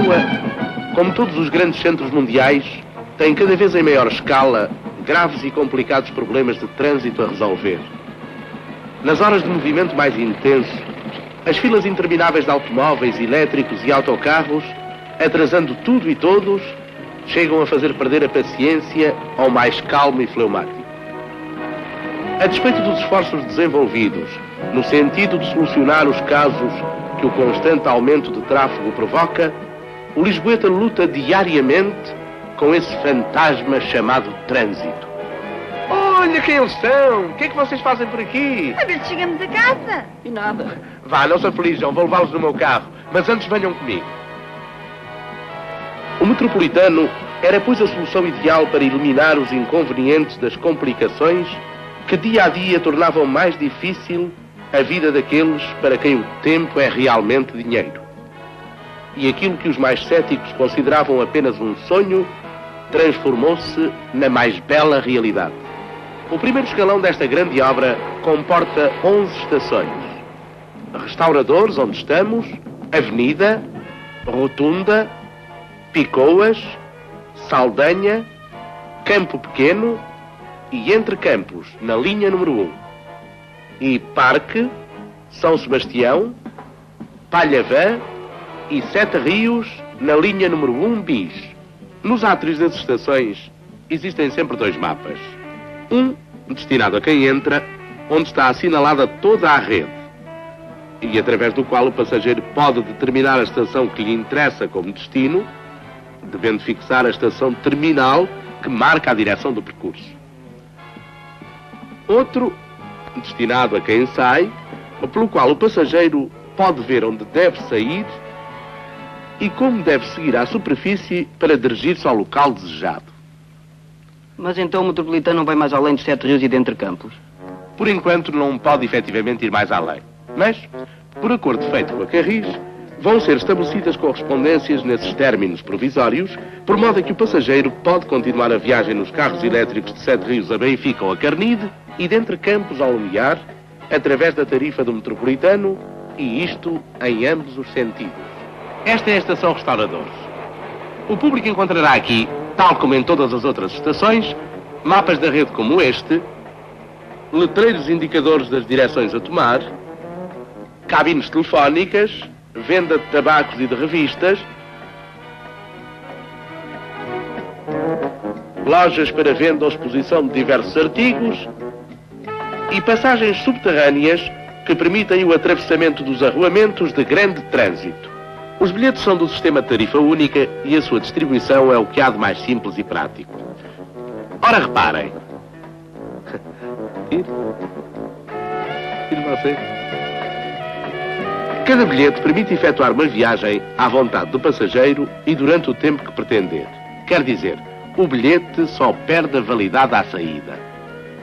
Lisboa, como todos os grandes centros mundiais, tem cada vez em maior escala graves e complicados problemas de trânsito a resolver. Nas horas de movimento mais intenso, as filas intermináveis de automóveis, elétricos e autocarros, atrasando tudo e todos, chegam a fazer perder a paciência ao mais calmo e fleumático. A despeito dos esforços desenvolvidos no sentido de solucionar os casos que o constante aumento de tráfego provoca, o lisboeta luta diariamente com esse fantasma chamado trânsito. Olha quem eles são! O que é que vocês fazem por aqui? A ver se chegamos a casa. E nada. Vá, não se aflijam, vou levá-los no meu carro, mas antes venham comigo. O metropolitano era, pois, a solução ideal para eliminar os inconvenientes das complicações que dia a dia tornavam mais difícil a vida daqueles para quem o tempo é realmente dinheiro. E aquilo que os mais céticos consideravam apenas um sonho transformou-se na mais bela realidade. O primeiro escalão desta grande obra comporta 11 estações. Restauradores, onde estamos, Avenida, Rotunda, Picoas, Saldanha, Campo Pequeno e Entre Campos, na linha número 1. E Parque, São Sebastião, Palhavã e Sete Rios, na linha número 1 bis. Nos átrios das estações existem sempre dois mapas. Um destinado a quem entra, onde está assinalada toda a rede, e através do qual o passageiro pode determinar a estação que lhe interessa como destino, devendo fixar a estação terminal que marca a direção do percurso. Outro destinado a quem sai, pelo qual o passageiro pode ver onde deve sair e como deve seguir à superfície para dirigir-se ao local desejado. Mas então o metropolitano não vai mais além de Sete Rios e de Entre Campos? Por enquanto não pode efetivamente ir mais além. Mas, por acordo feito com a Carris, vão ser estabelecidas correspondências nesses términos provisórios, por modo a que o passageiro pode continuar a viagem nos carros elétricos de Sete Rios a Benfica ou a Carnide e de Entre Campos ao Lumiar, através da tarifa do metropolitano, e isto em ambos os sentidos. Esta é a estação Restauradores. O público encontrará aqui, tal como em todas as outras estações, mapas da rede como este, letreiros indicadores das direções a tomar, cabines telefónicas, venda de tabacos e de revistas, lojas para venda ou exposição de diversos artigos e passagens subterrâneas que permitem o atravessamento dos arruamentos de grande trânsito. Os bilhetes são do sistema de tarifa única e a sua distribuição é o que há de mais simples e prático. Ora, reparem. Tire você. Cada bilhete permite efetuar uma viagem à vontade do passageiro e durante o tempo que pretender. Quer dizer, o bilhete só perde a validade à saída.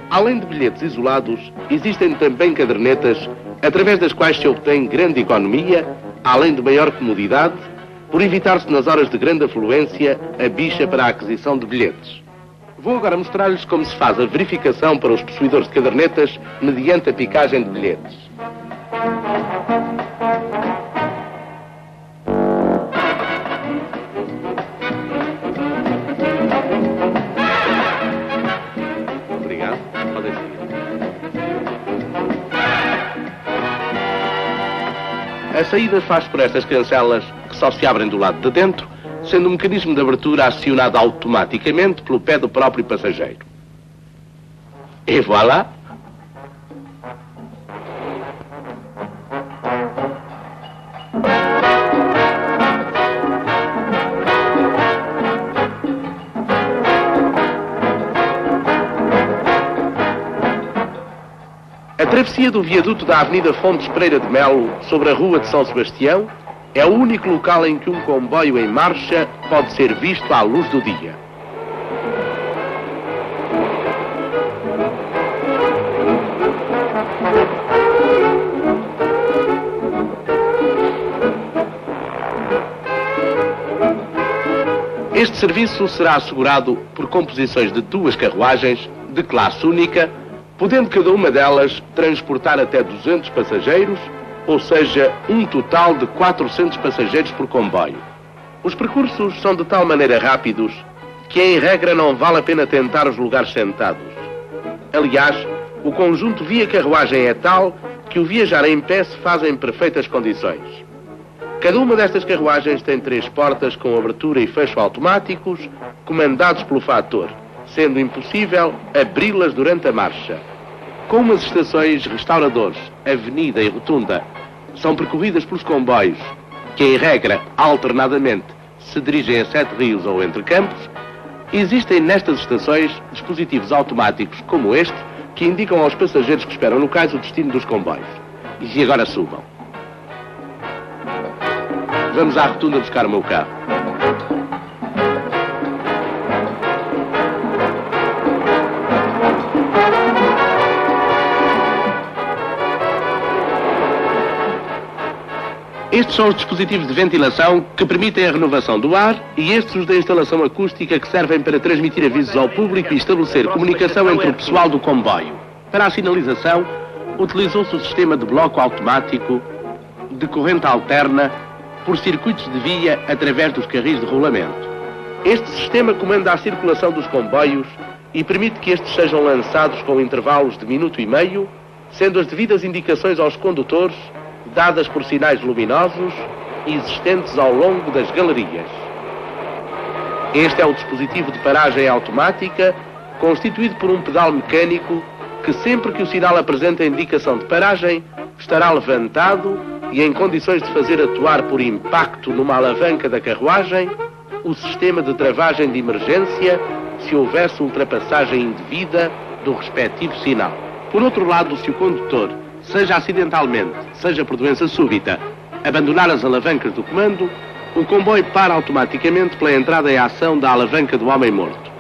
Além de bilhetes isolados, existem também cadernetas através das quais se obtém grande economia, além de maior comodidade, por evitar-se nas horas de grande afluência a bicha para a aquisição de bilhetes. Vou agora mostrar-lhes como se faz a verificação para os possuidores de cadernetas mediante a picagem de bilhetes. Obrigado. Podem seguir. A saída faz por estas cancelas que só se abrem do lado de dentro, sendo o mecanismo de abertura acionado automaticamente pelo pé do próprio passageiro. E voilà! A travessia do viaduto da Avenida Fontes Pereira de Melo sobre a Rua de São Sebastião é o único local em que um comboio em marcha pode ser visto à luz do dia. Este serviço será assegurado por composições de duas carruagens de classe única, podendo cada uma delas transportar até 200 passageiros, ou seja, um total de 400 passageiros por comboio. Os percursos são de tal maneira rápidos que, em regra, não vale a pena tentar os lugares sentados. Aliás, o conjunto via-carruagem é tal que o viajar em pé se faz em perfeitas condições. Cada uma destas carruagens tem 3 portas com abertura e fecho automáticos, comandados pelo fator, sendo impossível abri-las durante a marcha. Como as estações Restauradores, Avenida e Rotunda são percorridas pelos comboios, que em regra, alternadamente, se dirigem a Sete Rios ou Entre Campos, existem nestas estações dispositivos automáticos como este, que indicam aos passageiros que esperam no cais o destino dos comboios. E agora subam. Vamos à Rotunda buscar o meu carro. Estes são os dispositivos de ventilação que permitem a renovação do ar e estes os da instalação acústica que servem para transmitir avisos ao público e estabelecer comunicação entre o pessoal do comboio. Para a sinalização, utilizou-se o sistema de bloco automático de corrente alterna por circuitos de via através dos carris de rolamento. Este sistema comanda a circulação dos comboios e permite que estes sejam lançados com intervalos de minuto e meio, sendo as devidas indicações aos condutores dadas por sinais luminosos existentes ao longo das galerias. Este é o dispositivo de paragem automática, constituído por um pedal mecânico que, sempre que o sinal apresenta a indicação de paragem, estará levantado e em condições de fazer atuar por impacto numa alavanca da carruagem o sistema de travagem de emergência se houvesse ultrapassagem indevida do respectivo sinal. Por outro lado, se o condutor, seja acidentalmente, seja por doença súbita, abandonar as alavancas do comando, o comboio para automaticamente pela entrada em ação da alavanca do homem morto.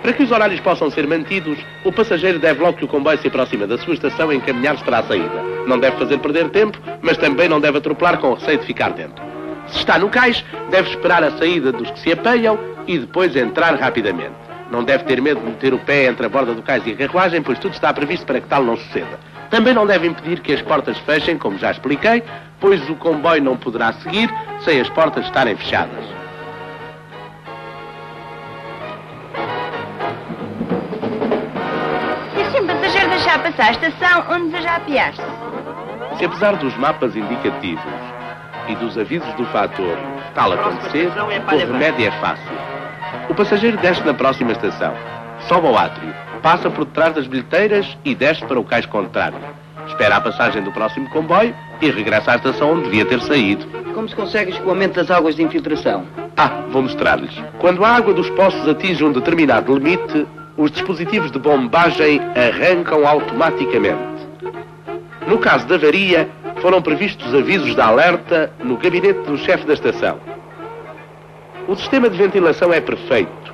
Para que os horários possam ser mantidos, o passageiro deve, logo que o comboio se aproxima da sua estação, encaminhar-se para a saída. Não deve fazer perder tempo, mas também não deve atropelar com o receio de ficar dentro. Se está no cais, deve esperar a saída dos que se apeiam e depois entrar rapidamente. Não deve ter medo de meter o pé entre a borda do cais e a carruagem, pois tudo está previsto para que tal não suceda. Também não deve impedir que as portas fechem, como já expliquei, pois o comboio não poderá seguir sem as portas estarem fechadas. E se um passageiro deixar passar a estação onde deseja apiar-se? Se apesar dos mapas indicativos e dos avisos do fator tal acontecer, o remédio é fácil. O passageiro desce na próxima estação, sobe ao átrio, passa por detrás das bilheteiras e desce para o cais contrário. Espera a passagem do próximo comboio e regressa à estação onde devia ter saído. Como se consegue o escoamento das águas de infiltração? Vou mostrar-lhes. Quando a água dos poços atinge um determinado limite, os dispositivos de bombagem arrancam automaticamente. No caso da avaria, foram previstos avisos de alerta no gabinete do chefe da estação. O sistema de ventilação é perfeito.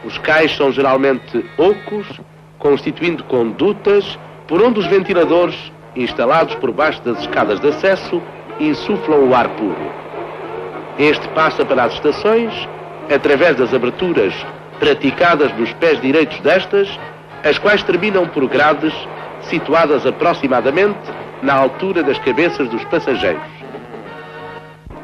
Os cais são geralmente ocos, constituindo condutas por onde os ventiladores, instalados por baixo das escadas de acesso, insuflam o ar puro. Este passa para as estações, através das aberturas praticadas nos pés direitos destas, as quais terminam por grades situadas aproximadamente na altura das cabeças dos passageiros.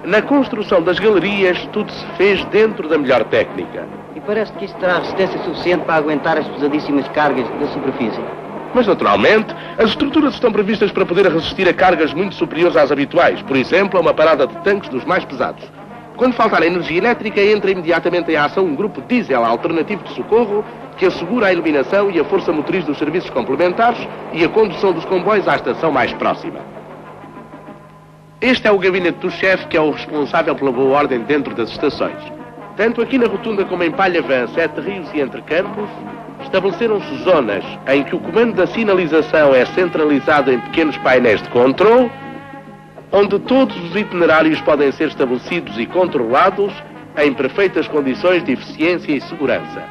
Na construção das galerias, tudo se fez dentro da melhor técnica. E parece que isto terá resistência suficiente para aguentar as pesadíssimas cargas da superfície. Mas, naturalmente, as estruturas estão previstas para poder resistir a cargas muito superiores às habituais. Por exemplo, a uma parada de tanques dos mais pesados. Quando faltar energia elétrica, entra imediatamente em ação um grupo diesel alternativo de socorro que assegura a iluminação e a força motriz dos serviços complementares e a condução dos comboios à estação mais próxima. Este é o gabinete do chefe, que é o responsável pela boa ordem dentro das estações. Tanto aqui na Rotunda como em Palhavã, Sete Rios e Entre Campos, estabeleceram-se zonas em que o comando da sinalização é centralizado em pequenos painéis de controle, onde todos os itinerários podem ser estabelecidos e controlados em perfeitas condições de eficiência e segurança.